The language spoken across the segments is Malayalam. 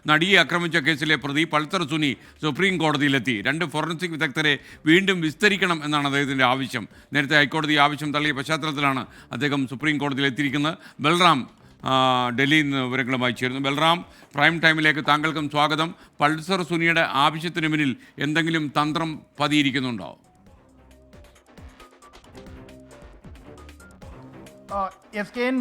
നടിയെ ആക്രമിച്ച കേസിലെ പ്രതി പൾസർ സുനി സുപ്രീം കോടതിയിലെത്തി. 2 ഫോറൻസിക് വിദഗ്ധരെ വീണ്ടും വിസ്തരിക്കണം എന്നാണ് അദ്ദേഹത്തിൻ്റെ ആവശ്യം. നേരത്തെ ഹൈക്കോടതി ആവശ്യം തള്ളിയ പശ്ചാത്തലത്തിലാണ് അദ്ദേഹം സുപ്രീം കോടതിയിൽ എത്തിയിരിക്കുന്നത്. ബൽറാം ഡൽഹിയിൽ നിന്ന് വിവരങ്ങളുമായി ചേരുന്നു. ബൽറാം, പ്രൈം ടൈമിലേക്ക് താങ്കൾക്കും സ്വാഗതം. പൾസർ സുനിയുടെ ആവശ്യത്തിന് മുന്നിൽ എന്തെങ്കിലും തന്ത്രം പതിയിരിക്കുന്നുണ്ടോ? എസ് കെ എൻ,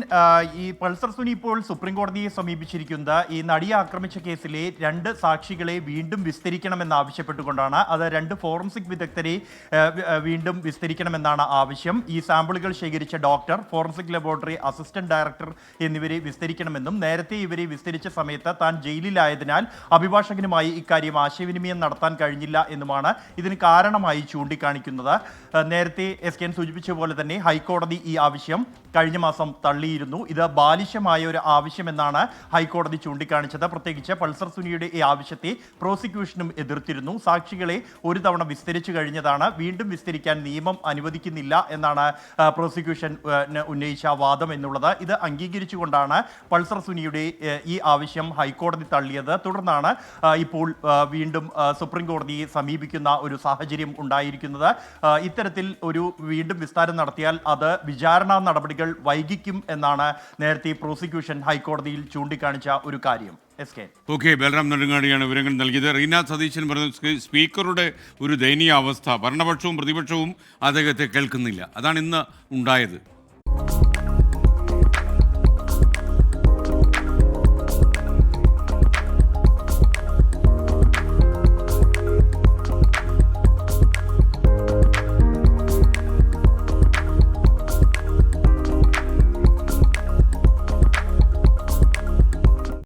ഈ പൾസർ സുനി ഇപ്പോൾ സുപ്രീം കോടതിയെ സമീപിച്ചിരിക്കുന്നത് ഈ നടിയെ ആക്രമിച്ച കേസിലെ 2 സാക്ഷികളെ വീണ്ടും വിസ്തരിക്കണമെന്ന് ആവശ്യപ്പെട്ടുകൊണ്ടാണ്. അത് 2 ഫോറൻസിക് വിദഗ്ധരെ വീണ്ടും വിസ്തരിക്കണമെന്നാണ് ആവശ്യം. ഈ സാമ്പിളുകൾ ശേഖരിച്ച doctor, forensic laboratory assistant director എന്നിവരെ വിസ്തരിക്കണമെന്നും നേരത്തെ ഇവരെ വിസ്തരിച്ച സമയത്ത് താൻ ജയിലിലായതിനാൽ അഭിഭാഷകനുമായി ഇക്കാര്യം ആശയവിനിമയം നടത്താൻ കഴിഞ്ഞില്ല എന്നുമാണ് ഇതിന് കാരണമായി ചൂണ്ടിക്കാണിക്കുന്നത്. നേരത്തെ എസ് കെ എൻ സൂചിപ്പിച്ച പോലെ തന്നെ ഹൈക്കോടതി ഈ ആവശ്യം കഴിഞ്ഞ മാസം തള്ളിയിരുന്നു. ഇത് ബാലിശമായ ഒരു ആവശ്യമെന്നാണ് ഹൈക്കോടതി ചൂണ്ടിക്കാണിച്ചത്. പ്രത്യേകിച്ച് പൾസർ സുനിയുടെ ഈ ആവശ്യത്തെ പ്രോസിക്യൂഷനും എതിർത്തിരുന്നു. സാക്ഷികളെ ഒരു തവണ വിസ്തരിച്ചു കഴിഞ്ഞതാണ്, വീണ്ടും വിസ്തരിക്കാൻ നിയമം അനുവദിക്കുന്നില്ല എന്നാണ് പ്രോസിക്യൂഷൻ ഉന്നയിച്ച വാദം എന്നുള്ളത്. ഇത് അംഗീകരിച്ചുകൊണ്ടാണ് പൾസർ സുനിയുടെ ഈ ആവശ്യം ഹൈക്കോടതി തള്ളിയത്. തുടർന്നാണ് ഇപ്പോൾ വീണ്ടും സുപ്രീം കോടതിയെ സമീപിക്കുന്ന ഒരു സാഹചര്യം ഉണ്ടായിരിക്കുന്നത്. ഇത്തരത്തിൽ ഒരു വീണ്ടും വിസ്താരം നടത്തിയാൽ അത് വിചാരണ നടപടികൾ വൈകിക്കും എന്നാണ് നേരത്തെ പ്രോസിക്യൂഷൻ ഹൈക്കോടതിയിൽ ചൂണ്ടിക്കാണിച്ച ഒരു കാര്യം. ഓക്കെ, ബൽറാം നെടുങ്ങാടിയാണ് വിവരങ്ങൾ നൽകിയത്. റീന സതീശൻ പറഞ്ഞു, സ്പീക്കറുടെ ഒരു ദയനീയ അവസ്ഥ, ഭരണപക്ഷവും പ്രതിപക്ഷവും അദ്ദേഹത്തെ കേൾക്കുന്നില്ല. അതാണ് ഇന്ന് ഉണ്ടായത്.